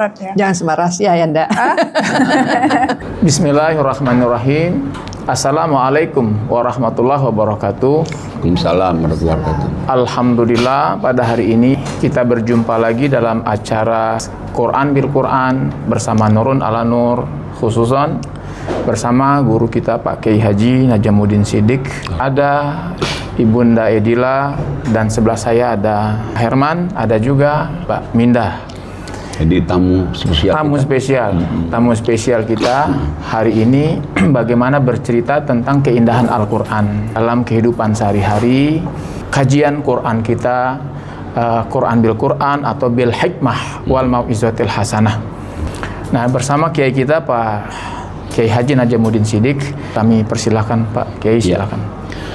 Ya. Jangan semarahasia ya, Ndak. Bismillahirrahmanirrahim. Assalamualaikum warahmatullahi wabarakatuh. Waalaikumsalam warahmatullahi wabarakatuh. Alhamdulillah, pada hari ini kita berjumpa lagi dalam acara Quran bil Quran bersama Nurun ala Nur, khususan bersama guru kita Pak Kiai Haji Najamuddin Siddiq. Ada Ibunda Edila dan sebelah saya ada Herman, ada juga Pak Mindah. Jadi tamu spesial kita hari ini bagaimana bercerita tentang keindahan Al-Quran dalam kehidupan sehari-hari. Kajian Quran kita, Quran bil Quran atau bil hikmah wal mau'izatil hasanah. Nah, bersama Kiai kita Pak Kiai Haji Najamuddin Siddiq, kami persilahkan Pak Kiai, silakan.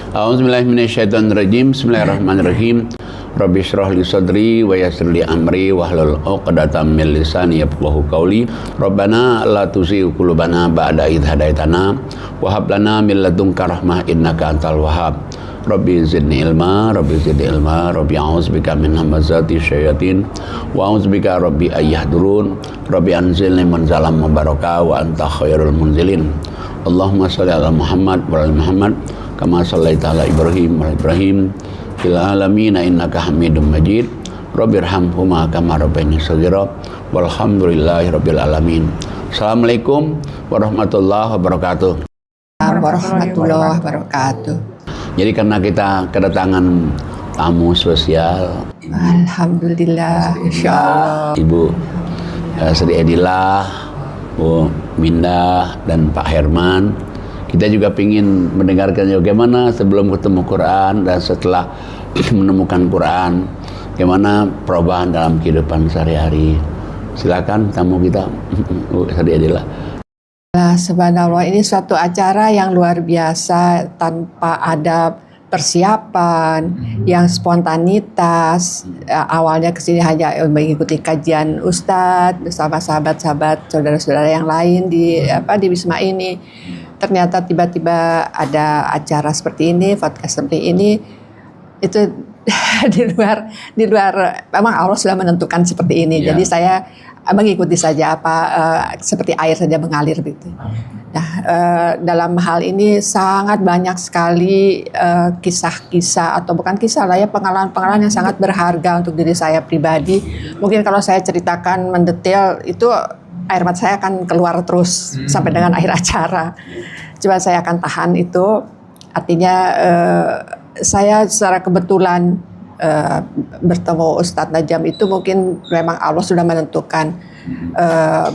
A'udzubillahiminasyaitonirrajim. Bismillahirrahmanirrahim. Rabbi shrah li sadri wa yassir li amri wahlul 'uqdatam min lisani yafqahu qawli. Rabbana la tuzigh qulubana ba'da idh hadaitana wa hab lana min ladunka rahmah innaka antal wahhab. Rabbi zidni ilma, Rabbi zidni ilma, Rabbi a'udzubika min hamazati syayatin wa a'udzubika Rabbi ayyahdurun. Rabbi anzilni manzalam mubaraka wa anta khairul munzilin. Allahumma shalli ala Muhammad wa ala Muhammad kama shallaita ala Ibrahim wa ala Ibrahim fil alamin innaka Hamidum Majid. Rabbirhamhuma kama rabbayani shaghira walhamdulillahi rabbil alamin. Assalamualaikum warahmatullahi wabarakatuh. Warahmatullahi wabarakatuh. Jadi karena kita kedatangan tamu spesial, Alhamdulillah, insyaallah. Ibu Sri Edila, Bu Mindah dan Pak Herman. Kita juga ingin mendengarkan bagaimana sebelum ketemu Quran dan setelah menemukan Quran, bagaimana perubahan dalam kehidupan sehari-hari. Silakan tamu kita, Bu Sri Edila. Subhanallah, ini suatu acara yang luar biasa tanpa ada persiapan, yang spontanitas. Awalnya kesini hanya mengikuti kajian Ustadz bersama sahabat-sahabat, saudara-saudara yang lain di Wisma ini. Ternyata tiba-tiba ada acara seperti ini, podcast seperti ini. Itu di luar memang Allah sudah menentukan seperti ini. Jadi saya mengikuti saja seperti air saja mengalir gitu. Nah, dalam hal ini sangat banyak sekali kisah-kisah atau bukan kisah lah ya, pengalaman-pengalaman yang sangat berharga untuk diri saya pribadi. Mungkin kalau saya ceritakan mendetail itu air mata saya akan keluar terus sampai dengan akhir acara. Coba saya akan tahan itu. Artinya saya secara kebetulan bertemu Ustadz Najam itu mungkin memang Allah sudah menentukan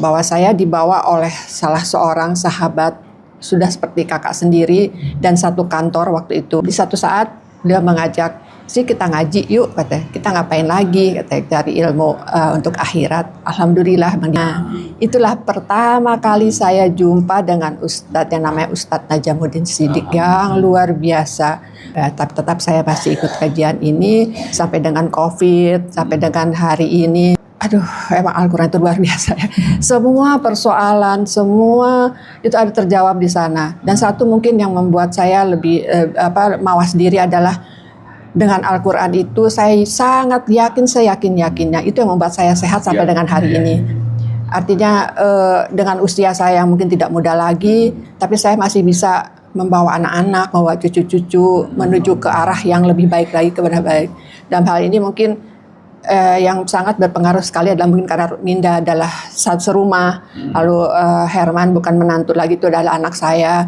bahwa saya dibawa oleh salah seorang sahabat sudah seperti kakak sendiri dan satu kantor waktu itu. Di satu saat dia mengajak, "Sih kita ngaji yuk," katanya. "Kita ngapain lagi?" katanya, "cari ilmu untuk akhirat." Alhamdulillah. Nah, itulah pertama kali saya jumpa dengan Ustadz yang namanya Ustadz Najamuddin Siddiq yang luar biasa. Tapi tetap saya masih ikut kajian ini sampai dengan COVID, sampai dengan hari ini. Aduh, emang Al-Quran itu luar biasa ya. Semua persoalan, semua itu ada terjawab di sana. Dan satu mungkin yang membuat saya lebih mawas diri adalah dengan Al-Quran itu saya sangat yakin, seyakin-yakinnya itu yang membuat saya sehat sampai dengan hari ini. Artinya dengan usia saya yang mungkin tidak muda lagi, tapi saya masih bisa membawa anak-anak, membawa cucu-cucu menuju ke arah yang lebih baik lagi, kepada baik. Dalam hal ini mungkin yang sangat berpengaruh sekali adalah mungkin karena Minda adalah satu serumah, lalu Herman bukan menantu lagi, itu adalah anak saya.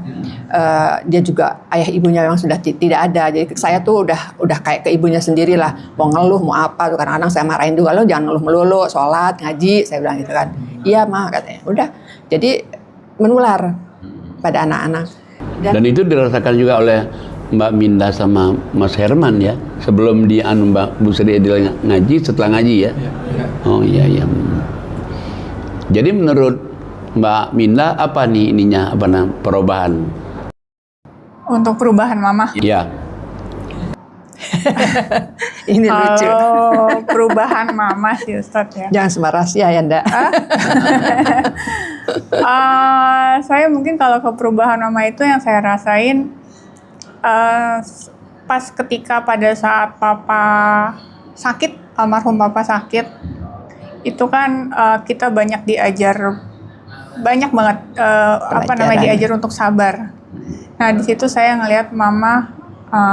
Dia juga ayah ibunya yang sudah tidak ada, jadi saya tuh udah kayak ke ibunya sendiri lah. Mau ngeluh mau apa tuh, kadang-kadang saya marahin juga, "Lo jangan ngeluh melulu, sholat ngaji," saya bilang gitu kan. "Iya mah," katanya. Udah, jadi menular pada anak-anak. Dan itu dirasakan juga oleh Mbak Mindah sama Mas Herman ya, sebelum Mbak Bu Sri Edila ngaji, setelah ngaji ya. Oh iya. Jadi menurut Mbak Mindah apa nih perubahan? Untuk perubahan mama. Iya. Ini lucu. Kalau perubahan mama sih Ustadz ya. Jangan semarahasia ya, Ndak. Saya mungkin kalau ke perubahan mama itu yang saya rasain pas ketika pada saat papa sakit, almarhum papa sakit, itu kan kita banyak banget diajar untuk sabar. Nah di situ saya ngelihat mama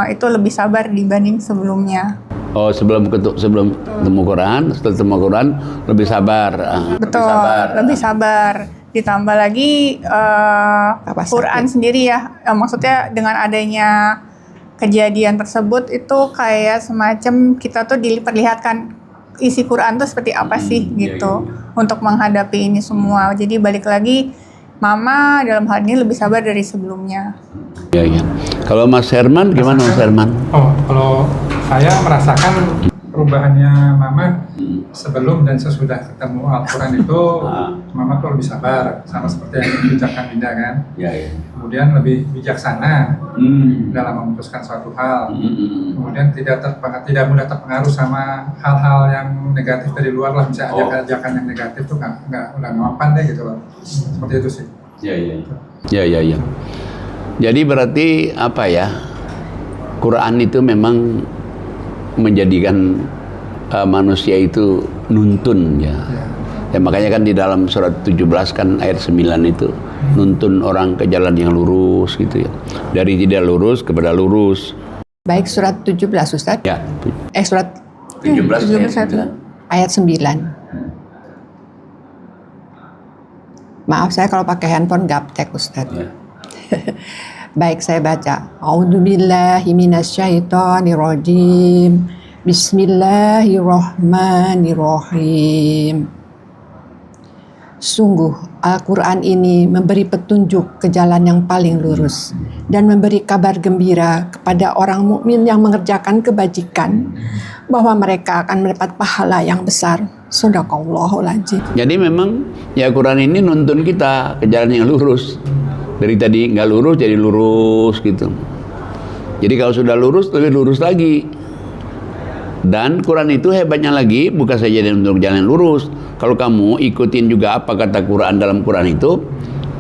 itu lebih sabar dibanding sebelumnya. Oh, sebelum ketemu Quran, setelah ketemu Quran lebih sabar. Betul, lebih sabar. Ditambah lagi Quran sendiri ya, maksudnya dengan adanya kejadian tersebut itu kayak semacam kita tuh diperlihatkan isi Quran tuh seperti apa sih gitu untuk menghadapi ini semua. Jadi balik lagi, Mama dalam hal ini lebih sabar dari sebelumnya. Iya. Kalau Mas Herman gimana Mas Herman? Oh, kalau saya merasakan perubahannya Mama sebelum dan sesudah ketemu Al-Quran itu, Mama tuh lebih sabar, sama seperti yang diucapkan Dinda kan. Iya. Kemudian lebih bijaksana dalam memutuskan suatu hal. Kemudian tidak mudah terpengaruh sama hal-hal yang negatif dari luar lah, misalnya ajakan-ajakan yang negatif tuh nggak mempan deh gitu loh. Seperti itu sih. Iya. Jadi berarti apa ya? Quran itu memang menjadikan manusia itu nuntun ya. Ya makanya kan di dalam surat 17 kan ayat 9 itu nuntun orang ke jalan yang lurus gitu ya. Dari tidak lurus kepada lurus. Baik surat 17 Ustaz. Ya. Surat 17 ayat 9. Maaf saya kalau pakai handphone gaptek Ustaz. Ya. Baik, saya baca. A'udzubillahi minasyaitonirrajim. Bismillahirrahmanirrahim. Sungguh Al-Quran ini memberi petunjuk ke jalan yang paling lurus dan memberi kabar gembira kepada orang mukmin yang mengerjakan kebajikan bahwa mereka akan mendapat pahala yang besar. Shadaqallahul Adzim. Jadi memang ya Quran ini nuntun kita ke jalan yang lurus. Dari tadi nggak lurus jadi lurus gitu. Jadi kalau sudah lurus lebih lurus lagi. Dan Quran itu hebatnya lagi bukan saja untuk jalan lurus. Kalau kamu ikutin juga apa kata Quran dalam Quran itu,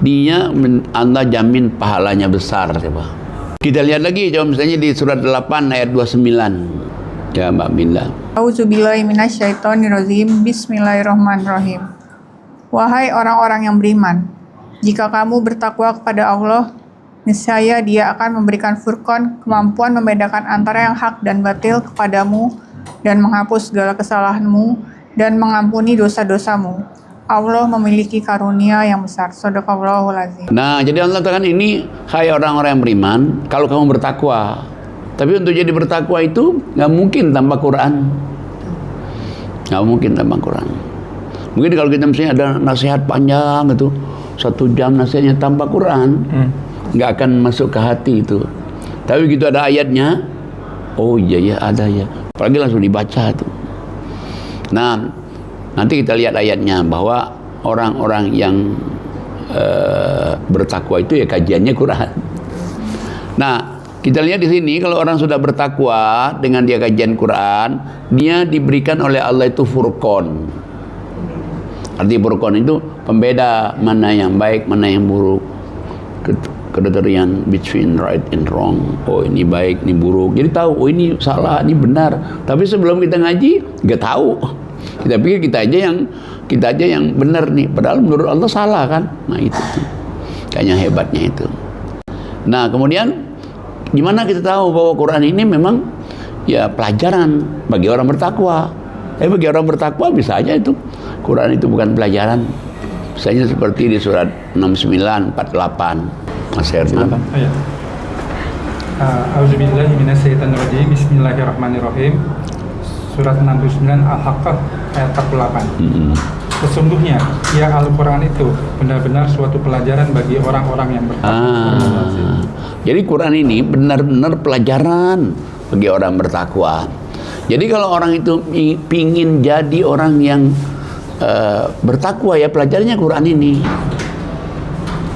dia Anda jamin pahalanya besar. Coba. Kita lihat lagi coba misalnya di surat 8 ayat 29. Ya Mbak Minda. Auzubillahi minasyaitonirrajim. Bismillahirrahmanirrahim. Wahai orang-orang yang beriman, jika kamu bertakwa kepada Allah, niscaya Dia akan memberikan furqan, kemampuan membedakan antara yang hak dan batil kepadamu dan menghapus segala kesalahanmu dan mengampuni dosa-dosamu. Allah memiliki karunia yang besar. Shadaqallahul Adzim. Nah, jadi Allah katakan ini, hai orang-orang yang beriman, kalau kamu bertakwa. Tapi untuk jadi bertakwa itu nggak mungkin tanpa Quran. Nggak mungkin tanpa Quran. Mungkin kalau kita misalnya ada nasihat panjang itu, 1 jam nasihatnya tanpa Quran, nggak akan masuk ke hati itu. Tapi begitu ada ayatnya, oh iya ada ya. Apalagi langsung dibaca tuh. Nah, nanti kita lihat ayatnya bahwa orang-orang yang bertakwa itu ya kajiannya Quran. Nah, kita lihat di sini kalau orang sudah bertakwa dengan dia kajian Quran, dia diberikan oleh Allah itu furqan. Arti furqan itu pembeda mana yang baik, mana yang buruk. Kriteria between right and wrong. Oh ini baik, ini buruk. Jadi tahu, oh ini salah, ini benar. Tapi sebelum kita ngaji, nggak tahu. Kita pikir kita aja yang benar nih. Padahal menurut Allah salah kan. Nah itu tuh. Kayaknya hebatnya itu. Nah kemudian gimana kita tahu bahwa Quran ini memang ya pelajaran bagi orang bertakwa. Bagi orang bertakwa bisa aja itu Quran itu bukan pelajaran. Misalnya seperti di surat 69, 48. Mas Herman. Auzubillahi minasyaitonirrajim. Bismillahirrahmanirrahim. Surat 69 Al-Haqqah ayat 48. Sesungguhnya ya Al-Quran itu benar-benar suatu pelajaran bagi orang-orang yang bertakwa. Jadi Quran ini benar-benar pelajaran bagi orang bertakwa. Jadi kalau orang itu pingin jadi orang yang bertakwa ya pelajarannya Quran ini.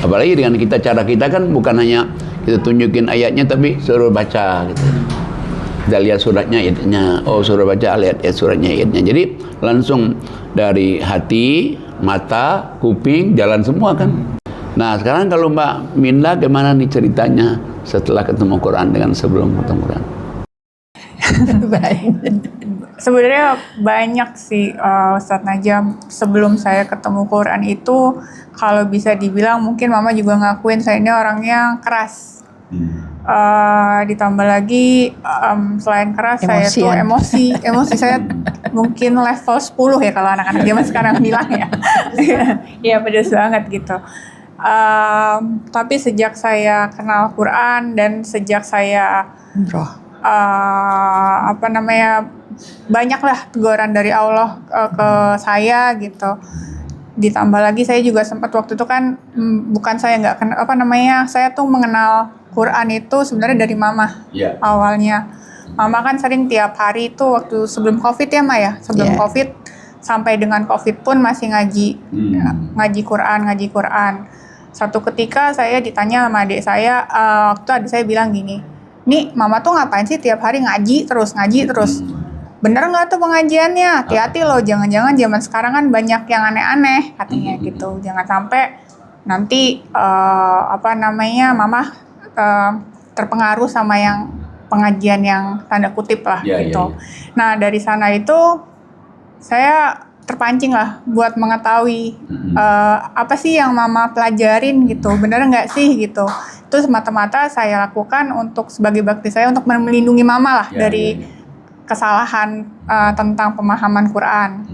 Apalagi dengan cara kita kan bukan hanya kita tunjukin ayatnya tapi suruh baca gitu. Kita lihat suratnya ayatnya, oh suruh baca lihat suratnya ayatnya. Jadi langsung dari hati, mata, kuping, jalan semua kan. Nah sekarang kalau Mbak Minda gimana nih ceritanya setelah ketemu Quran dengan sebelum ketemu Quran? Baik. Sebenarnya banyak sih Ustadz Najam. Sebelum saya ketemu Quran itu, kalau bisa dibilang mungkin Mama juga ngakuin saya ini orangnya keras. Ditambah lagi selain keras, saya tuh emosi saya mungkin level 10 ya kalau anak-anak zaman sekarang bilang ya. Ya pedes banget gitu. Tapi sejak saya kenal Quran dan sejak saya banyaklah teguran dari Allah ke saya gitu. Ditambah lagi saya juga sempat waktu itu kan bukan saya nggak kenal saya tuh mengenal Quran itu sebenarnya dari Mama awalnya. Mama kan sering tiap hari itu waktu sebelum COVID ya Ma ya, sebelum COVID sampai dengan COVID pun masih ngaji Quran. Satu ketika saya ditanya sama adik saya, waktu adik saya bilang gini, nih Mama tuh ngapain sih tiap hari ngaji terus. Bener nggak tuh pengajiannya? Hati-hati loh, jangan-jangan zaman sekarang kan banyak yang aneh-aneh katanya gitu. Jangan sampai nanti Mama terpengaruh sama yang pengajian yang tanda kutip lah gitu. Nah dari sana itu saya terpancing lah buat mengetahui apa sih yang Mama pelajarin gitu, bener nggak sih gitu. Itu semata-mata saya lakukan untuk sebagai bakti saya untuk melindungi Mama lah dari kesalahan tentang pemahaman Quran.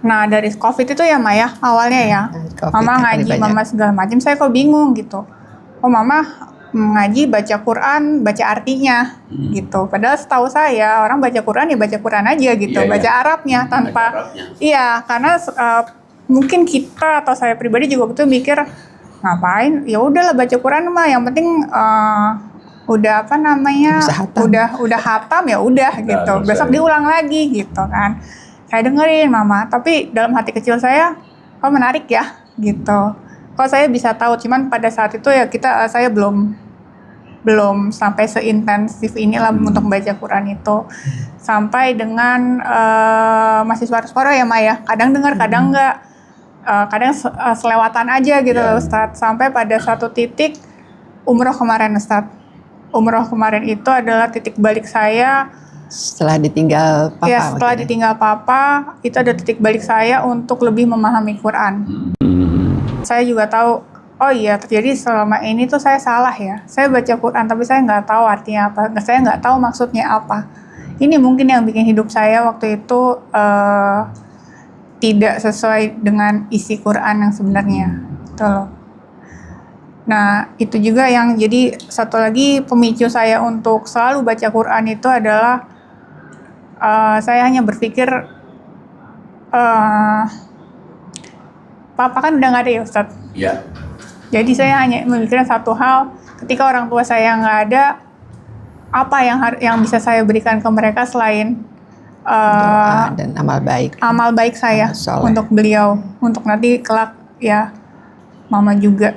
Nah dari COVID itu ya Maya awalnya ya, Mama ngaji, Mama segala macam, saya kok bingung gitu. Oh Mama ngaji baca Quran, baca artinya gitu. Padahal setahu saya orang baca Quran ya baca Quran aja gitu, baca Arabnya tanpa. Iya karena mungkin kita atau saya pribadi juga betul mikir ngapain? Ya udahlah baca Quran mah, yang penting udah udah hatam ya udah gitu. Besok diulang lagi gitu kan. Saya dengerin Mama, tapi dalam hati kecil saya, kok menarik ya gitu. Kok saya bisa tahu, cuman pada saat itu ya saya belum sampai seintensif inilah untuk baca Quran itu. Sampai dengan masih suara-suara ya Maya, kadang dengar kadang enggak. Kadang selewatan aja gitu Ustadz. Sampai pada satu titik umroh kemarin Ustadz. Umroh kemarin itu adalah titik balik saya setelah ditinggal Papa. Ya, setelah ditinggal Papa, itu ada titik balik saya untuk lebih memahami Quran. Saya juga tahu, oh iya terjadi selama ini tuh saya salah ya. Saya baca Quran tapi saya nggak tahu artinya apa, saya nggak tahu maksudnya apa. Ini mungkin yang bikin hidup saya waktu itu tidak sesuai dengan isi Quran yang sebenarnya. Gitu loh. Nah, itu juga yang jadi satu lagi pemicu saya untuk selalu baca Quran itu adalah saya hanya berpikir Papa kan udah nggak ada ya Ustadz. Iya. Jadi saya hanya memikirkan satu hal, ketika orang tua saya nggak ada, apa yang bisa saya berikan ke mereka selain doa dan amal baik saya untuk beliau, untuk nanti kelak ya Mama juga.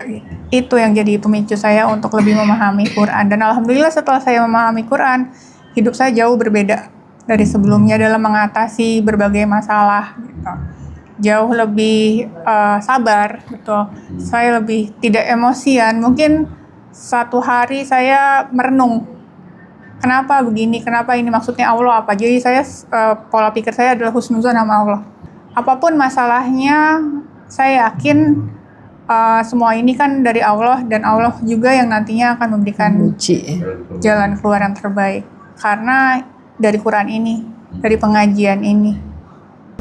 Itu yang jadi pemicu saya untuk lebih memahami Quran. Dan alhamdulillah setelah saya memahami Quran, hidup saya jauh berbeda dari sebelumnya dalam mengatasi berbagai masalah gitu. Jauh lebih sabar, betul. Saya lebih tidak emosian. Mungkin satu hari saya merenung, kenapa begini, kenapa ini, maksudnya Allah apa. Jadi saya pola pikir saya adalah husnuzon sama Allah. Apapun masalahnya, saya yakin semua ini kan dari Allah, dan Allah juga yang nantinya akan memberikan jalan keluar yang terbaik. Karena dari Quran ini, dari pengajian ini.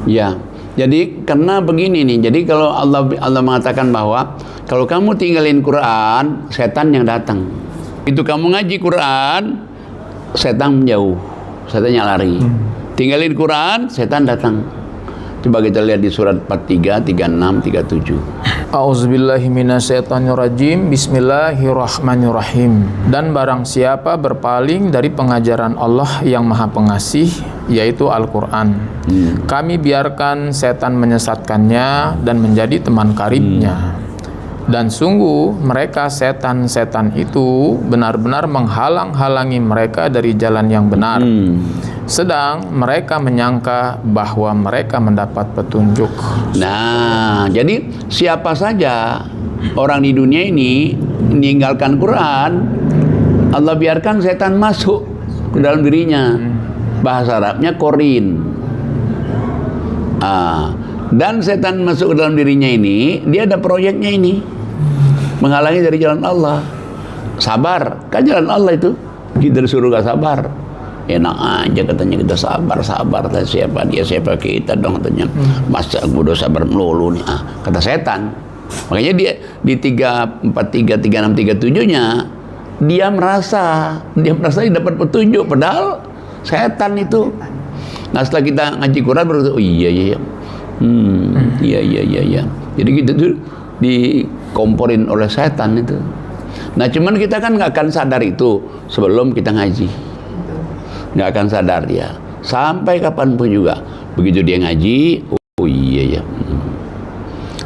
Ya, jadi karena begini nih, jadi kalau Allah mengatakan bahwa kalau kamu tinggalin Quran, setan yang datang. Itu kamu ngaji Quran, setan menjauh, setannya lari. Tinggalin Quran, setan datang. Coba kita lihat di surat 43, 36, 37. A'udzubillahi minasyaitonirrajim. Bismillahirrahmanirrahim. Dan barang siapa berpaling dari pengajaran Allah yang Maha Pengasih, yaitu Al-Quran, kami biarkan setan menyesatkannya dan menjadi teman karibnya. Dan sungguh mereka setan-setan itu benar-benar menghalang-halangi mereka dari jalan yang benar. Sedang mereka menyangka bahwa mereka mendapat petunjuk. Nah, jadi siapa saja orang di dunia ini meninggalkan Quran, Allah biarkan setan masuk ke dalam dirinya. Bahasa Arabnya korin. Dan setan masuk ke dalam dirinya ini, dia ada proyeknya ini, menghalangi dari jalan Allah. Sabar, kan jalan Allah itu. Kita disuruh gak sabar. Enak aja katanya kita sabar. Siapa dia, siapa kita dong katanya. Masa gue udah sabar melulu nih. Kata setan. Makanya dia di 343, 36, 37-nya dia merasa dia dapat petunjuk, padahal setan itu. Nah setelah kita ngaji Quran baru oh iya. Iya. Jadi kita tuh dikomporin oleh setan itu. Nah cuman kita kan nggak akan sadar itu sebelum kita ngaji, nggak akan sadar dia sampai kapanpun juga. Begitu dia ngaji, oh iya ya.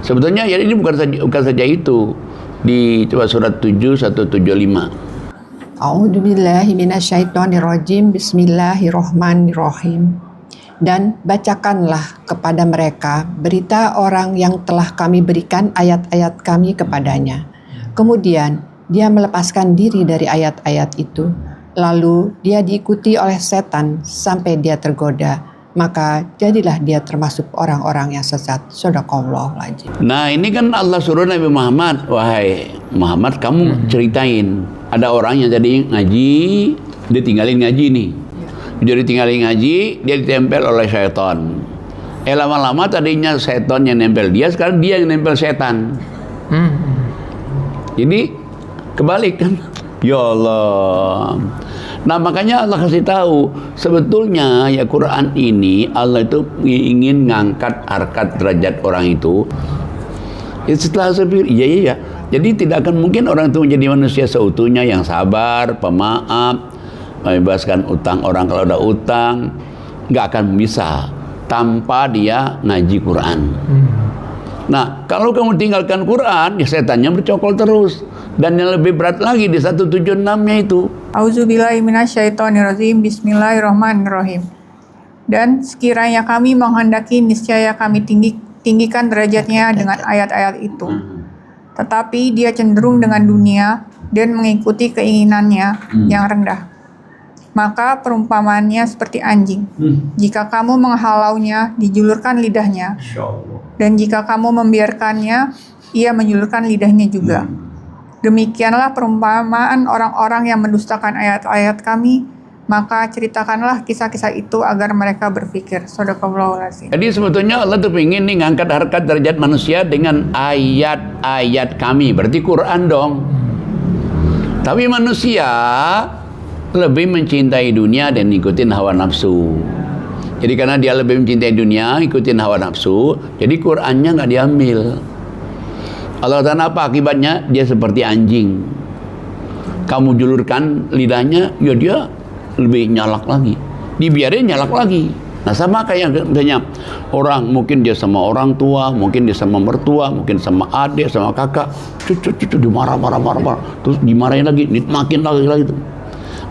Sebetulnya ya ini bukan saja itu. Di coba surat 7 175. A'udzubillahi minasyaitonirrajim. Bismillahirrahmanirrahim. Dan bacakanlah kepada mereka berita orang yang telah kami berikan ayat-ayat kami kepadanya. Kemudian dia melepaskan diri dari ayat-ayat itu. Lalu dia diikuti oleh setan sampai dia tergoda. Maka jadilah dia termasuk orang-orang yang sesat. Shadaqallahul adzim. Nah ini kan Allah suruh Nabi Muhammad, wahai Muhammad kamu ceritain. Ada orang yang tadi ngaji, dia tinggalin ngaji nih. Dia ditinggalin ngaji, dia ditempel oleh syaitan. Lama-lama tadinya setan yang nempel dia, sekarang dia yang nempel setan. Jadi kebalik kan? Ya Allah. Nah makanya Allah kasih tahu sebetulnya ya Quran ini Allah itu ingin ngangkat harkat derajat orang itu. Ya, setelah saya pikir iya. Jadi tidak akan mungkin orang itu menjadi manusia seutuhnya yang sabar, pemaaf, membebaskan utang orang kalau ada utang. Nggak akan bisa tanpa dia ngaji Quran. Nah kalau kamu tinggalkan Quran ya setannya bercokol terus. Dan yang lebih berat lagi di 176-nya itu. Auzubillahi minasyaitonirrajim. Bismillahirrahmanirrahim. Dan sekiranya kami menghendaki, niscaya kami tinggikan derajatnya dengan ayat-ayat itu. Tetapi dia cenderung dengan dunia dan mengikuti keinginannya yang rendah. Maka perumpamaannya seperti anjing. Jika kamu menghalaunya, dijulurkan lidahnya. Dan jika kamu membiarkannya, ia menjulurkan lidahnya juga. Demikianlah perumpamaan orang-orang yang mendustakan ayat-ayat kami, maka ceritakanlah kisah-kisah itu agar mereka berpikir. Shadaqallahul adzim. Jadi sebetulnya Allah tuh pengen nih ngangkat harkat derajat manusia dengan ayat-ayat kami, berarti Quran dong. Tapi manusia lebih mencintai dunia dan ikutin hawa nafsu. Jadi karena dia lebih mencintai dunia, ikutin hawa nafsu, jadi Qurannya nggak diambil. Allah Ta'ala apa akibatnya? Dia seperti anjing. Kamu julurkan lidahnya, ya dia lebih nyalak lagi. Dibiarin nyalak lagi. Nah sama kayak misalnya orang, mungkin dia sama orang tua, mungkin dia sama mertua, mungkin sama adik, sama kakak, cucu dimarah-marah, terus dimarahin lagi, makin lagi.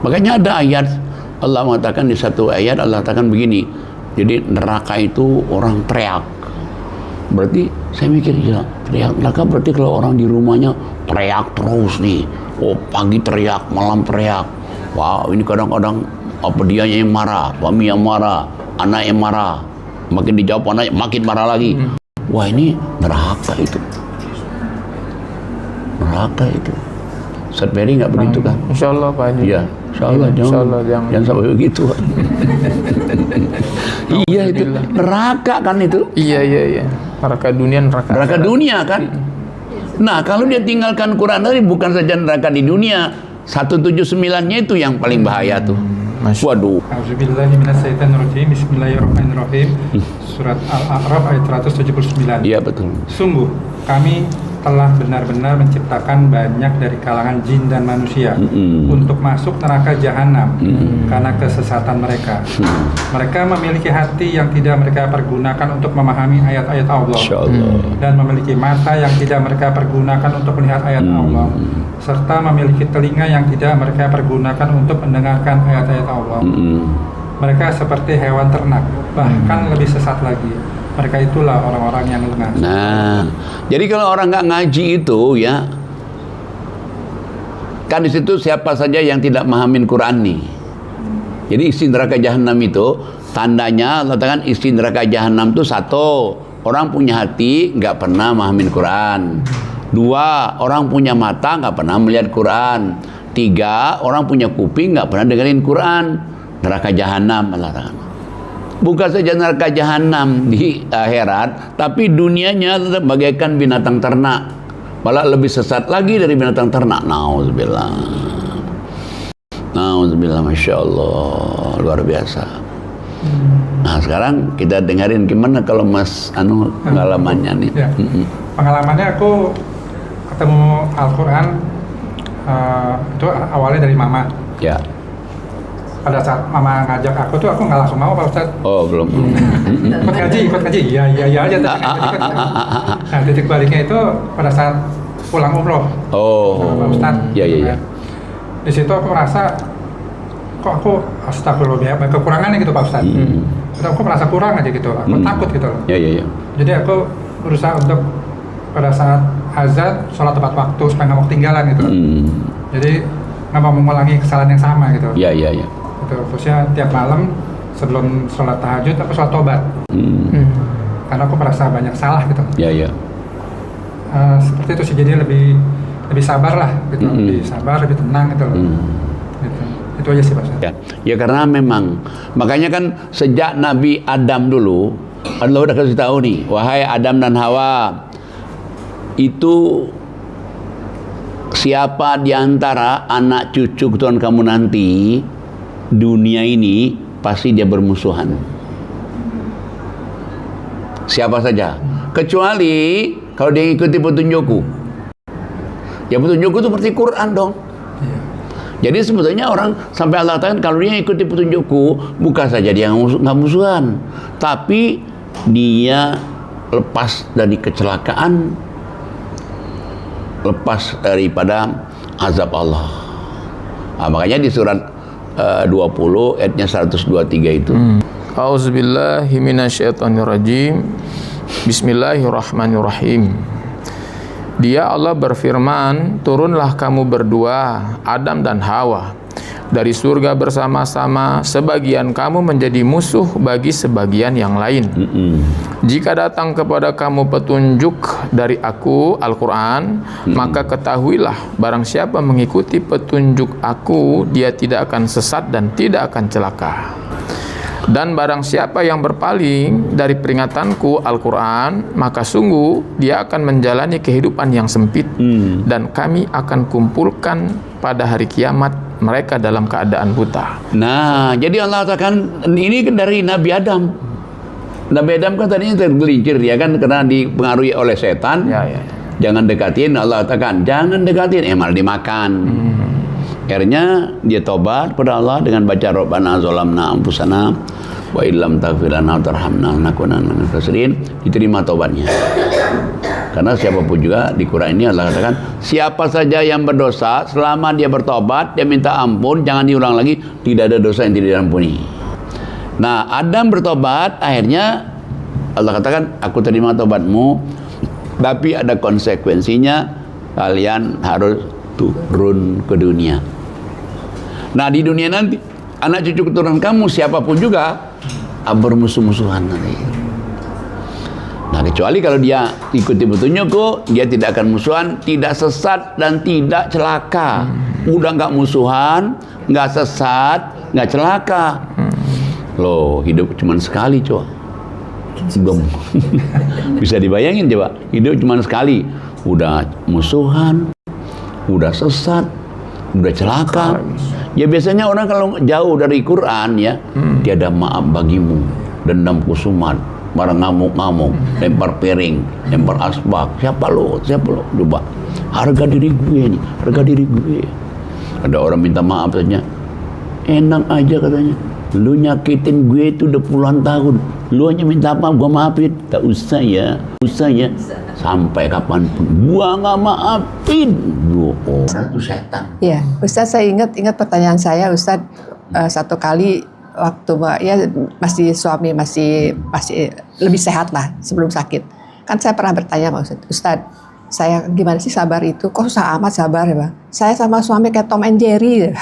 Makanya ada ayat Allah mengatakan di satu ayat Allah katakan begini. Jadi neraka itu orang teriak. Berarti saya mikir ya teriak neraka berarti kalau orang di rumahnya teriak terus nih. Oh pagi teriak, malam teriak. Wow ini kadang-kadang apa dianya yang marah, suami yang marah, anak yang marah. Makin dijawab anaknya makin marah lagi. Wah ini neraka itu. Neraka itu. Ustaz Ferry nggak begitu kan? Insya Allah Pak Haji. Iya, insya Allah jangan sampai begitu. Iya itu neraka kan itu. Iya. Neraka dunia kan. Nah kalau dia tinggalkan Quran tadi bukan saja neraka di dunia, 179-nya itu yang paling bahaya tuh. Waduh. Auzubillahi minasyaitonirrajim. Bismillahirrahmanirrahim. Surat Al-A'raf ayat 179. Iya betul. Sungguh kami telah benar-benar menciptakan banyak dari kalangan jin dan manusia untuk masuk neraka jahanam karena kesesatan mereka. Mereka memiliki hati yang tidak mereka pergunakan untuk memahami ayat-ayat Allah dan memiliki mata yang tidak mereka pergunakan untuk melihat ayat Allah, serta memiliki telinga yang tidak mereka pergunakan untuk mendengarkan ayat-ayat Allah. Mereka seperti hewan ternak, bahkan lebih sesat lagi. Mereka itulah orang-orang yang lengah. Nah, jadi kalau orang nggak ngaji itu ya, kan di situ siapa saja yang tidak memahamin Quran nih, Jadi isi neraka jahanam itu tandanya Allah katakan isi neraka jahanam itu satu, orang punya hati nggak pernah memahami Quran. Dua, orang punya mata nggak pernah melihat Quran. Tiga, orang punya kuping nggak pernah dengerin Quran. Neraka jahanam Allah katakan. Bukan saja neraka jahanam di akhirat, tapi dunianya tetap bagaikan binatang ternak. Malah lebih sesat lagi dari binatang ternak. Nauzubillah. Nauzubillah, Masya Allah, luar biasa. Nah sekarang kita dengerin gimana kalau Mas pengalamannya nih. Ya. Pengalamannya aku ketemu Al-Quran itu awalnya dari mama. Ya. Pada saat mama ngajak aku tuh aku nggak langsung mau Pak Ustadz. Oh belum. Ikut ngaji, iya aja. Nah titik baliknya itu pada saat pulang umroh. Oh. Pak Ustadz. Iya. Di situ aku merasa kok aku astagfirullah banyak kekurangannya gitu Pak Ustadz. Aku merasa kurang aja gitu, aku takut gitu loh. Iya. Jadi aku berusaha untuk pada saat azan sholat tepat waktu supaya nggak mau ketinggalan gitu. Jadi nggak mau mengulangi kesalahan yang sama gitu. Iya. Gitu. Khususnya tiap malam sebelum sholat tahajud aku sholat tobat. Karena aku merasa banyak salah gitu. Iya. Seperti itu sih, jadi lebih sabar lah gitu, lebih sabar, lebih tenang gitu loh. Gitu. Itu aja sih Pak Ustadz. Ya karena memang makanya kan sejak Nabi Adam dulu Allah udah kasih tahu nih, wahai Adam dan Hawa, itu siapa di antara anak cucu Tuhan kamu nanti dunia ini pasti dia bermusuhan. Siapa saja, kecuali kalau dia ikuti petunjukku. Ya petunjukku itu seperti Quran dong. Jadi sebetulnya orang sampai Allah katakan kalau dia ikuti petunjukku, bukan saja dia nggak musuhan, tapi dia lepas dari kecelakaan, lepas daripada azab Allah. Nah, makanya di surat 20 ayatnya 123 itu. A'udzubillahi minasyaitonirrajim. Bismillahirrahmanirrahim. Dia Allah berfirman, turunlah kamu berdua, Adam dan Hawa, dari surga bersama-sama, sebagian kamu menjadi musuh bagi sebagian yang lain. Jika datang kepada kamu petunjuk dari aku, Al-Quran, maka ketahuilah, barang siapa mengikuti petunjuk aku, dia tidak akan sesat dan tidak akan celaka. Dan barang siapa yang berpaling dari peringatanku Al-Quran, maka sungguh dia akan menjalani kehidupan yang sempit, dan kami akan kumpulkan pada hari kiamat mereka dalam keadaan buta. Nah, jadi Allah katakan ini kan dari Nabi Adam. Nabi Adam kan tadinya tergelincir dia kan karena dipengaruhi oleh setan. Ya. Jangan dekatin, Allah katakan jangan dekatin, malah dimakan. Akhirnya dia tobat pada Allah dengan baca Rabbana zalamna anfusana wa illam taghfir lana wa tarhamna lanakunanna minal khasirin. Diterima tobatnya. Karena siapapun juga di Quran ini Allah katakan siapa saja yang berdosa selama dia bertobat, dia minta ampun, jangan diulang lagi, tidak ada dosa yang tidak diampuni. Nah, Adam bertobat, akhirnya Allah katakan aku terima tobatmu, tapi ada konsekuensinya, kalian harus turun ke dunia. Nah di dunia nanti anak cucu keturunan kamu siapapun juga bermusuh-musuhan nanti. Nah kecuali kalau dia ikuti petunjukku, dia tidak akan musuhan, tidak sesat dan tidak celaka. Udah nggak musuhan, nggak sesat, nggak celaka. Loh hidup cuma sekali coba. Bisa dibayangin coba, hidup cuma sekali. Udah musuhan, udah sesat, udah celaka. Ya biasanya orang kalau jauh dari Quran ya, tiada maaf bagimu, dendam kusumat, marah ngamuk-ngamuk, lempar piring, lempar asbak. Siapa lo? Coba. Harga diri gue nih, harga diri gue. Ada orang minta maaf saja, enak aja katanya. Lu nyakitin gue itu udah puluhan tahun, lu hanya minta maaf, gua maafin. Tak usah ya, sampai kapanpun gua nggak maafin. Itu setan. Iya, Ustadz, saya ingat pertanyaan saya, Ustadz, satu kali waktu suami masih lebih sehat lah sebelum sakit. Kan saya pernah bertanya sama Ustadz, saya gimana sih sabar itu? Kok susah amat sabar ya bang? Saya sama suami kayak Tom and Jerry ya.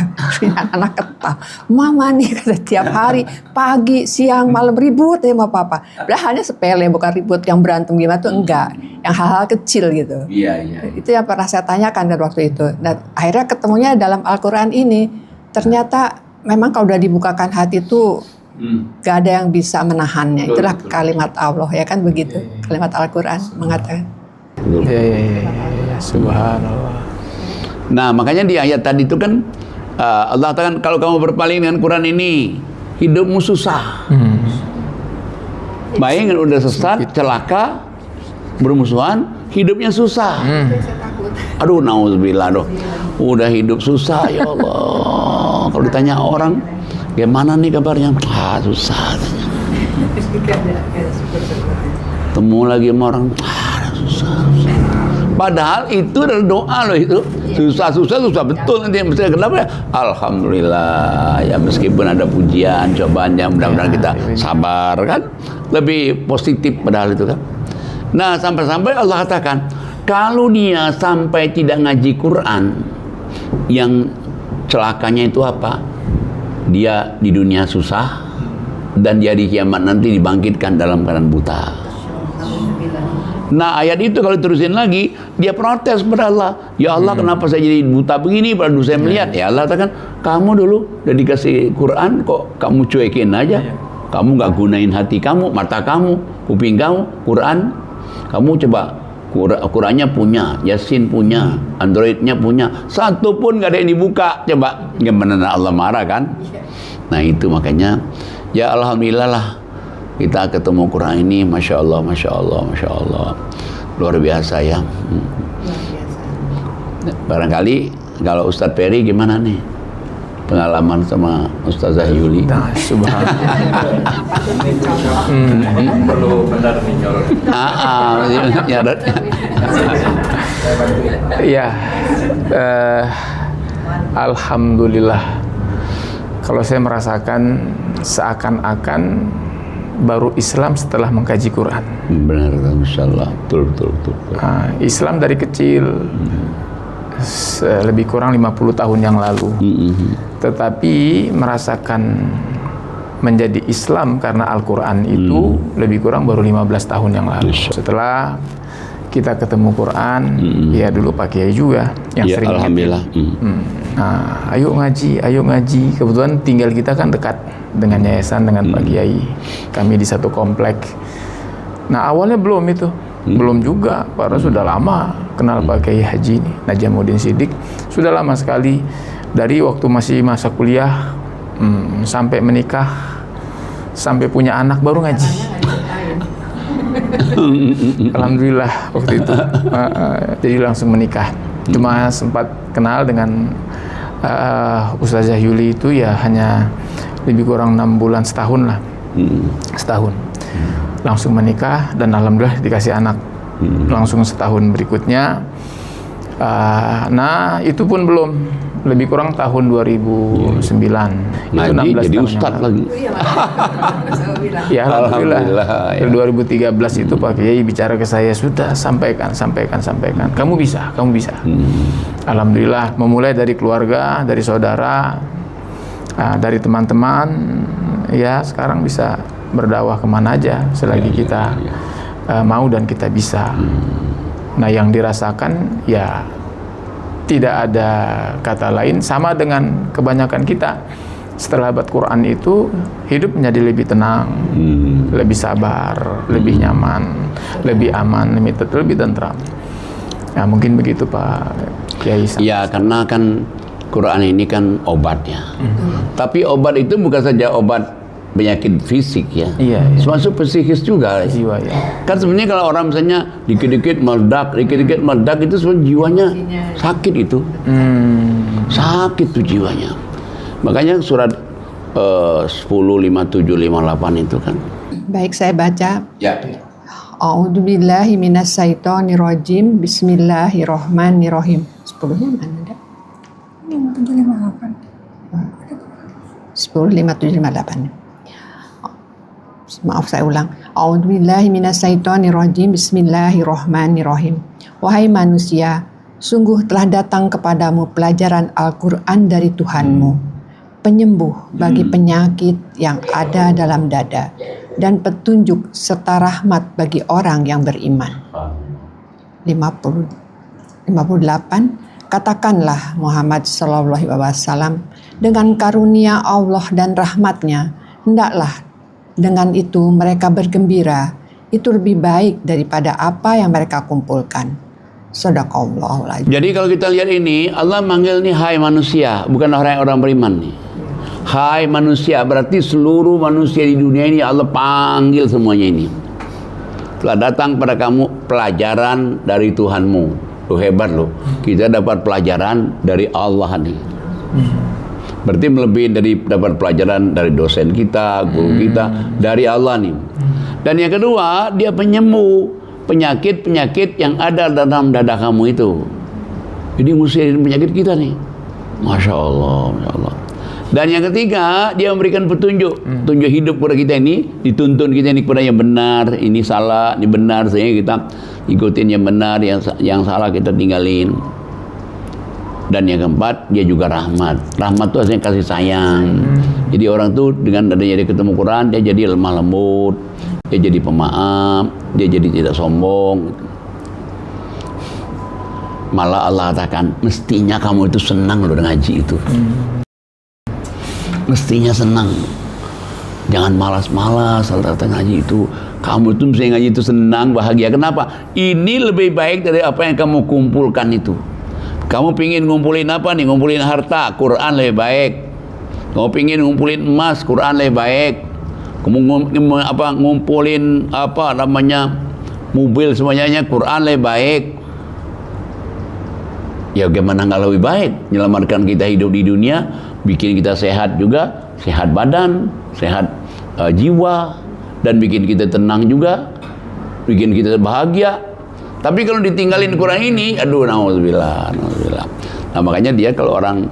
Anak ketawa. Mama nih kata tiap hari pagi, siang, malam ribut ya sama papa. Padahal hanya sepele, bukan ribut yang berantem gimana tuh enggak. Yang hal-hal kecil gitu. Iya. Itu yang pernah saya tanyakan dari waktu itu. Dan akhirnya ketemunya dalam Al-Quran ini. Ternyata memang kalau udah dibukakan hati itu gak ada yang bisa menahannya. Itulah kalimat Allah ya kan begitu. Kalimat Al-Quran mengatakan. Ya, subhanallah. Nah, makanya di ayat tadi itu kan Allah katakan kalau kamu berpaling dengan Quran ini, hidupmu susah. Bayangin udah sesat, celaka, bermusuhan, hidupnya susah. Aduh, naudzubillah doh. Udah hidup susah ya Allah. Kalau ditanya orang, gimana nih kabarnya? Susah. Temu lagi sama orang, susah. Padahal itu adalah doa loh itu. Susah betul nanti mesti kenapa ya? Alhamdulillah ya meskipun ada pujian, cobaan yang mudah-mudahan kita sabar kan. Lebih positif padahal itu kan. Nah, sampai-sampai Allah katakan, kalau dia sampai tidak ngaji Quran, yang celakanya itu apa? Dia di dunia susah dan dia di kiamat nanti dibangkitkan dalam keadaan buta. Nah, ayat itu kalau terusin lagi, dia protes pada Allah. Ya Allah, kenapa saya jadi buta begini? Padahal saya melihat. Ya Allah katakan, kamu dulu udah dikasih Quran, kok kamu cuekin aja? Kamu nggak gunain hati kamu, mata kamu, kuping kamu, Quran. Kamu coba, Qurannya punya, Yasin punya, Androidnya punya. Satu pun nggak ada yang dibuka. Coba, gimana Allah marah kan? Nah, itu makanya, ya Alhamdulillah lah. Kita ketemu Quran ini, Masya Allah, luar biasa ya. Barangkali kalau Ustadz Peri gimana nih pengalaman sama Ustazah Yuli? Nah, subhanallah. Perlu benar nih nyorot. Ya, alhamdulillah. Kalau saya merasakan seakan-akan baru Islam setelah mengkaji Quran. Benar, Masya Allah, betul. Islam dari kecil, lebih kurang 50 tahun yang lalu. Tetapi merasakan menjadi Islam karena Al-Quran itu lebih kurang baru 15 tahun yang lalu. Setelah kita ketemu Quran, ya dulu Pak Kiai juga yang ya, sering alhamdulillah. Nah, ayo ngaji. Kebetulan tinggal kita kan dekat dengan yayasan, dengan Pak Kiai. Kami di satu komplek. Nah, awalnya belum itu. Belum juga, karena sudah lama kenal Pak Kiai Haji ini, Najamuddin Siddiq. Sudah lama sekali. Dari waktu masih masa kuliah, sampai menikah, sampai punya anak, baru ngaji. Alhamdulillah waktu itu. Jadi langsung menikah. Cuma sempat kenal dengan Ustazah Yuli itu ya hanya lebih kurang 6 bulan, setahun lah. Setahun. Langsung menikah dan alhamdulillah dikasih anak. Langsung setahun berikutnya. Nah, itu pun belum. Lebih kurang tahun 2009. Itu 16 jadi tahun Ustadz lagi. Ya alhamdulillah. 2013 itu Pak Kiai bicara ke saya, sudah sampaikan. Kamu bisa. Alhamdulillah, memulai dari keluarga, dari saudara, dari teman-teman, ya sekarang bisa berdakwah kemana aja selagi kita mau dan kita bisa. Nah, yang dirasakan ya tidak ada kata lain, sama dengan kebanyakan kita. Setelah baca Quran itu hidup menjadi lebih tenang, lebih sabar, lebih nyaman, lebih aman, lebih tentram. Ya mungkin begitu Pak Kiai. Ya, karena kan Quran ini kan obatnya. Tapi obat itu bukan saja obat penyakit fisik ya. Iya. Termasuk psikis juga. Jiwa ya. Kan sebenarnya kalau orang misalnya dikit-dikit meledak itu sebenarnya jiwanya sakit itu. Sakit tuh jiwanya. Makanya surat 10:57-58 itu kan. Baik, saya baca. Ya. A'udzubillahi minasyaitonirrajim. Bismillahirrahmanirrahim. 10-nya mana ada? 10:57-58. Maaf, saya ulang. A'udzubillahi minasyaitonirrajim. Bismillahirrahmanirrahim. Wahai manusia, sungguh telah datang kepadamu pelajaran Al-Quran dari Tuhanmu, penyembuh bagi penyakit yang ada dalam dada, dan petunjuk serta rahmat bagi orang yang beriman. 58. Katakanlah Muhammad sallallahu alaihi wasallam, dengan karunia Allah dan rahmatnya, hendaklah dengan itu mereka bergembira. Itu lebih baik daripada apa yang mereka kumpulkan. Sadaqallahul. Jadi kalau kita lihat ini, Allah manggil nih hai manusia, bukan orang beriman nih. Hai manusia, berarti seluruh manusia di dunia ini Allah panggil semuanya ini. Telah datang pada kamu pelajaran dari Tuhanmu. Loh, hebat loh. Kita dapat pelajaran dari Allah nih. Berarti melebihi dari dapat pelajaran dari dosen kita, guru kita, dari Allah nih. Dan yang kedua, dia penyembuh penyakit-penyakit yang ada dalam dada kamu itu. Jadi mesti penyakit kita nih. Masya Allah, Masya Allah. Dan yang ketiga, dia memberikan petunjuk, petunjuk hidup kepada kita ini, dituntun kita ini kepada yang benar, ini salah, ini benar, sehingga kita ikutin yang benar, yang salah kita tinggalin. Dan yang keempat, dia juga rahmat. Rahmat itu artinya kasih sayang. Jadi orang tuh dengan adanya dia ketemu Quran, dia jadi lemah lembut, dia jadi pemaaf, dia jadi tidak sombong. Malah Allah katakan, mestinya kamu itu senang loh ngaji itu. Mestinya senang. Jangan malas-malas datang ngaji itu. Kamu itu mesti ngaji itu senang, bahagia. Kenapa? Ini lebih baik dari apa yang kamu kumpulkan itu. Kamu pingin ngumpulin apa nih? Ngumpulin harta, Quran lebih baik. Kamu pingin ngumpulin emas, Quran lebih baik. Kamu ngumpulin apa namanya mobil semuanya, Quran lebih baik. Ya gimana nggak lebih baik? Menyelamatkan kita hidup di dunia, bikin kita sehat juga, sehat badan, sehat jiwa, dan bikin kita tenang juga, bikin kita bahagia. Tapi kalau ditinggalin Quran ini, aduh, nauzubillah. Nah makanya dia kalau orang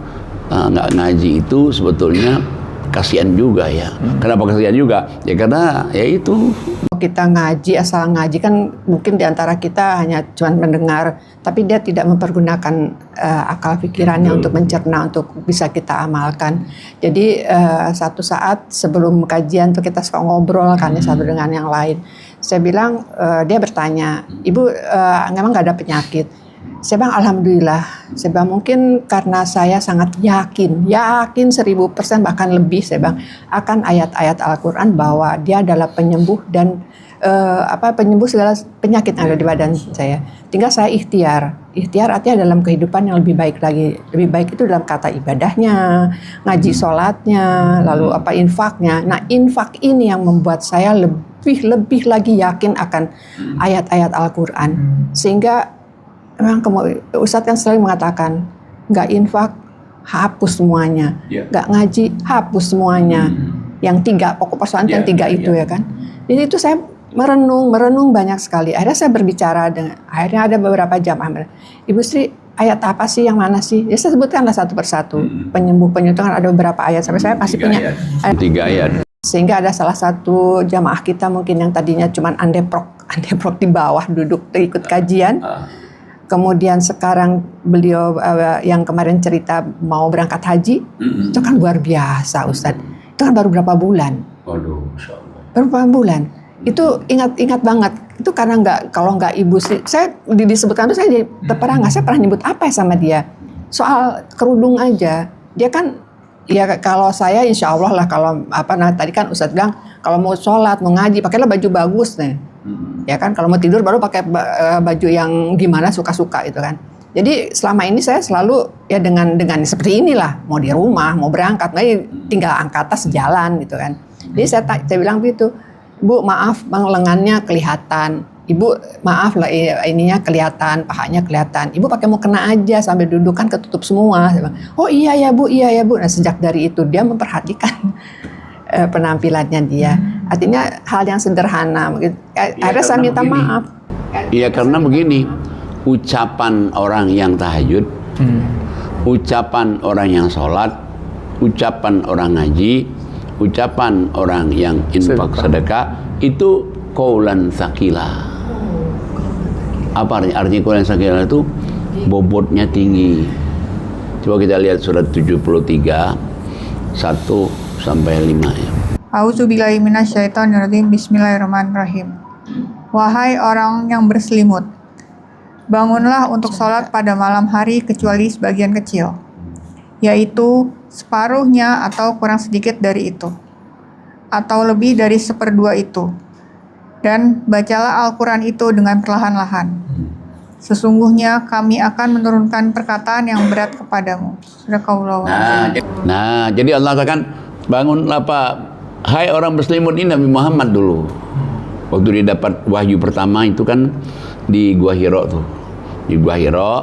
nggak ngaji itu sebetulnya kasihan juga ya. Kenapa kasihan juga? Ya karena ya itu. Kita ngaji, asal ngaji kan mungkin diantara kita hanya cuma mendengar, tapi dia tidak mempergunakan akal pikirannya untuk mencerna, untuk bisa kita amalkan. Jadi satu saat sebelum kajian tuh kita suka ngobrol kan satu dengan yang lain. Saya bilang, dia bertanya, Ibu memang nggak ada penyakit? Saya bilang alhamdulillah. Saya bilang mungkin karena saya sangat yakin 1000% bahkan lebih, saya bilang akan ayat-ayat Al-Quran bahwa dia adalah penyembuh dan penyembuh segala penyakit yang ada di badan saya. Tinggal saya ikhtiar artinya dalam kehidupan yang lebih baik lagi. Lebih baik itu dalam kata ibadahnya, ngaji sholatnya, lalu infaknya. Nah infak ini yang membuat saya lebih lagi yakin akan ayat-ayat Al-Quran. Sehingga memang Ustadz kan selalu mengatakan, nggak infak, hapus semuanya. Nggak ngaji, hapus semuanya. Yang 3, pokok persoalan yang 3 itu ya kan. Jadi itu saya merenung banyak sekali. Akhirnya saya berbicara akhirnya ada beberapa jam. Ibu Sri, ayat apa sih, yang mana sih? Ya saya sebutkanlah satu persatu. Penyembuh kan ada beberapa ayat. Sampai saya pasti punya 3 ayat. Sehingga ada salah satu jamaah kita mungkin yang tadinya cuma andeprok di bawah duduk ikut kajian. Kemudian sekarang beliau yang kemarin cerita mau berangkat haji, itu kan luar biasa Ustadz. Itu kan baru berapa bulan? Waduh, Masya Allah. Baru berapa bulan? Itu ingat banget. Itu karena kalau nggak Ibu Sri, saya disebutkan itu saya terperangah. Saya pernah nyebut apa ya sama dia? Soal kerudung aja. Dia kan ya kalau saya insya Allah lah kalau tadi kan Ustadz bilang kalau mau sholat mau ngaji pakailah baju bagus nih. Ya kan kalau mau tidur baru pakai baju yang gimana suka-suka itu kan. Jadi selama ini saya selalu ya dengan seperti inilah, mau di rumah mau berangkat tinggal angkat tas jalan gitu kan. Jadi saya bilang begitu, Bu maaf bang lengannya kelihatan, Ibu maaf lah ininya kelihatan, pahanya kelihatan, Ibu pakai mukena aja sambil duduk kan ketutup semua. Saya bilang, oh iya ya Bu. Nah sejak dari itu dia memperhatikan penampilannya dia. Artinya hal yang sederhana. Akhirnya saya minta maaf. Iya karena begini, ucapan orang yang tahajud, ucapan orang yang sholat, ucapan orang ngaji, ucapan orang yang infak sedekah itu qaulan tsaqila. Apa artinya qaulan tsaqila itu? Bobotnya tinggi. Coba kita lihat surat 73 1 sampai 5 ya. A'udzubillahi minasyaitonirrajim. Bismillahirrahmanirrahim. Wahai orang yang berselimut, bangunlah untuk sholat pada malam hari kecuali sebagian kecil, yaitu separuhnya atau kurang sedikit dari itu, atau lebih dari seperdua itu. Dan bacalah Al-Quran itu dengan perlahan-lahan. Sesungguhnya kami akan menurunkan perkataan yang berat kepadamu. Sadaqallahu adzim. Nah, jadi Allah katakan bangunlah Pak, hai orang berselimut, ini Nabi Muhammad dulu. Waktu dia dapat wahyu pertama itu kan di Gua Hira tuh. Di Gua Hira,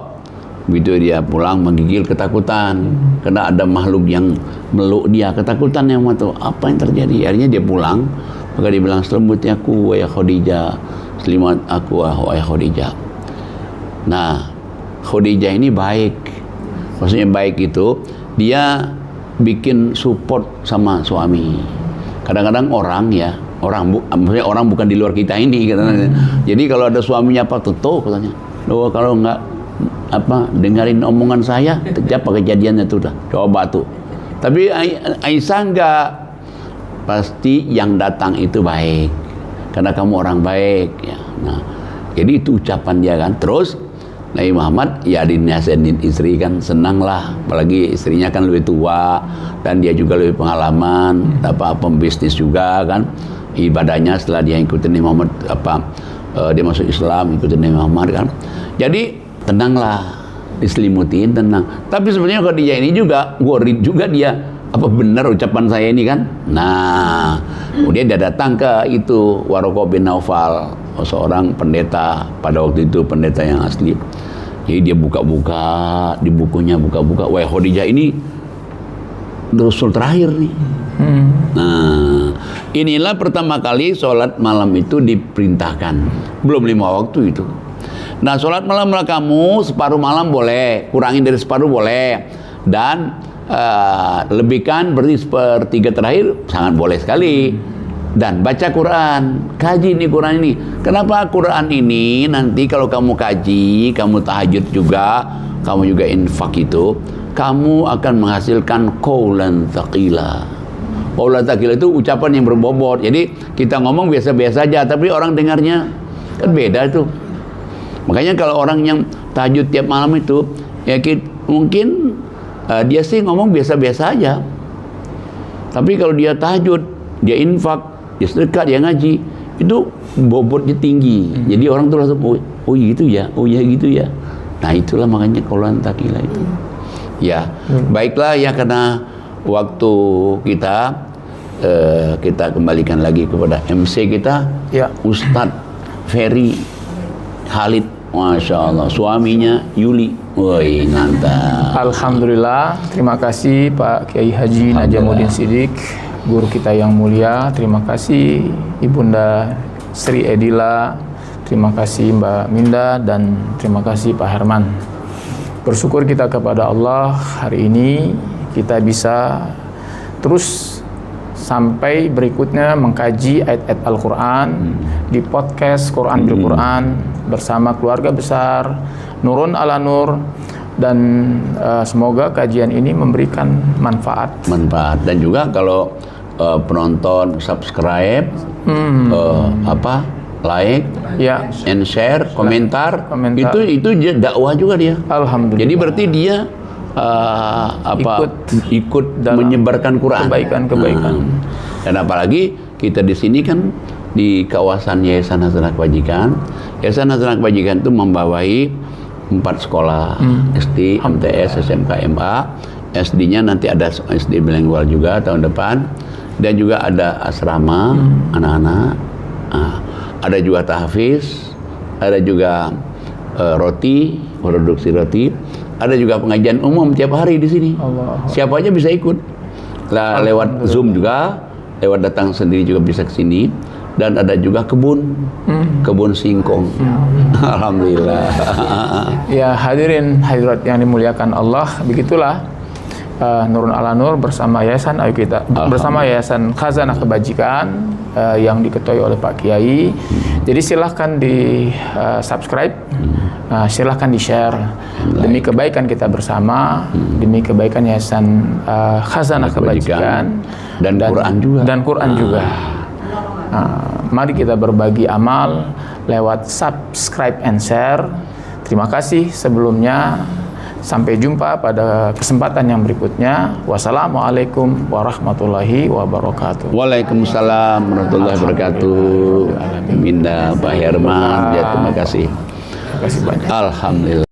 begitu dia pulang menggigil ketakutan karena ada makhluk yang meluk dia, ketakutan yang waktu apa yang terjadi. Akhirnya dia pulang, maka dia bilang, selimutnya aku wahai Khadijah, selimut aku wahai Khadijah. Nah, Khadijah ini baik. Maksudnya baik itu dia bikin support sama suami. Kadang-kadang maksudnya orang bukan di luar kita ini katanya. Jadi kalau ada suaminya apa tuh katanya. Loh, kalau enggak dengerin omongan saya, apa kejadiannya tuh dah. Coba tuh. Tapi Aisyah enggak, pasti yang datang itu baik. Karena kamu orang baik ya. Nah, jadi itu ucapan dia kan. Terus Nabi Muhammad ya dinasihatin istri kan, senanglah, apalagi istrinya kan lebih tua dan dia juga lebih pengalaman, pembisnis juga kan, ibadahnya setelah dia ikutin Nabi Muhammad dia masuk Islam, ikutin Nabi Muhammad kan, jadi tenanglah, diselimutin, tenang. Tapi sebenarnya Khadijah ini juga worried juga dia, apa benar ucapan saya ini kan. Nah, kemudian dia datang ke itu Waraqah bin Naufal, seorang pendeta pada waktu itu, pendeta yang asli. Jadi dia buka-buka di bukunya, wah Khadijah ini Rasul terakhir nih. Nah, inilah pertama kali sholat malam itu diperintahkan, belum 5 waktu itu. Nah, sholat malamlah kamu separuh malam boleh, kurangin dari separuh boleh, dan lebihkan berarti sepertiga terakhir sangat boleh sekali. Dan baca Quran, kaji nih Quran ini. Kenapa Quran ini nanti kalau kamu kaji, kamu tahajud juga, kamu juga infak itu, kamu akan menghasilkan qaulan tsaqila. Qaulan tsaqila itu ucapan yang berbobot. Jadi kita ngomong biasa-biasa aja, tapi orang dengarnya kan beda itu. Makanya kalau orang yang tahajud tiap malam itu, ya mungkin dia sih ngomong biasa-biasa aja. Tapi kalau dia tahajud, dia infak, dia sedekah, dia ngaji, itu bobotnya tinggi. Jadi orang tuh langsung, oh gitu ya, oh ya gitu ya. Nah itulah makanya qaulan tsaqila itu. Ya, baiklah ya, karena waktu kita kembalikan lagi kepada MC kita, ya. Ustadz Ferry Khalid, Masya Allah, suaminya Yuli. Woi, mantap. Alhamdulillah, terima kasih Pak Kiai Haji Najamuddin Siddiq, guru kita yang mulia. Terima kasih Ibunda Sri Edila, terima kasih Mbak Minda, dan terima kasih Pak Herman. Bersyukur kita kepada Allah, hari ini kita bisa terus sampai berikutnya mengkaji ayat-ayat Al-Quran di podcast Quran bil Quran bersama keluarga besar Nurun ala Nur, dan semoga kajian ini memberikan manfaat. Dan juga kalau penonton subscribe, like, ya, and share, komentar. Itu dakwah juga dia. Alhamdulillah. Jadi berarti dia ikut menyebarkan Quran, kebaikan. Dan apalagi kita di sini kan di kawasan Yayasan Hasanah Kebajikan. Yayasan Hasanah Kebajikan itu membawahi 4 sekolah, SD, MTS, SMK, MA. SD-nya nanti ada SD bilingual juga tahun depan, dan juga ada asrama anak-anak. Ada juga tahfiz, ada juga produksi roti, ada juga pengajian umum tiap hari di sini. Siapa aja bisa ikut. Lewat Zoom juga, lewat datang sendiri juga bisa ke sini. Dan ada juga kebun singkong. Alhamdulillah. Ya, hadirin hadirat yang dimuliakan Allah, begitulah Nurun ala Nur bersama Yayasan Ayo Kita, bersama Yayasan Khazanah Kebajikan yang diketuai oleh Pak Kiai. Jadi silahkan di subscribe, silahkan di share demi kebaikan kita bersama, demi kebaikan Yayasan Khazanah Kebajikan dan Quran juga. Dan Quran juga. Mari kita berbagi amal lewat subscribe and share. Terima kasih sebelumnya. Sampai jumpa pada kesempatan yang berikutnya. Wassalamualaikum warahmatullahi wabarakatuh. Waalaikumsalam warahmatullahi wabarakatuh. Minda Pak Herman, ya terima kasih. Terima kasih banyak. Alhamdulillah.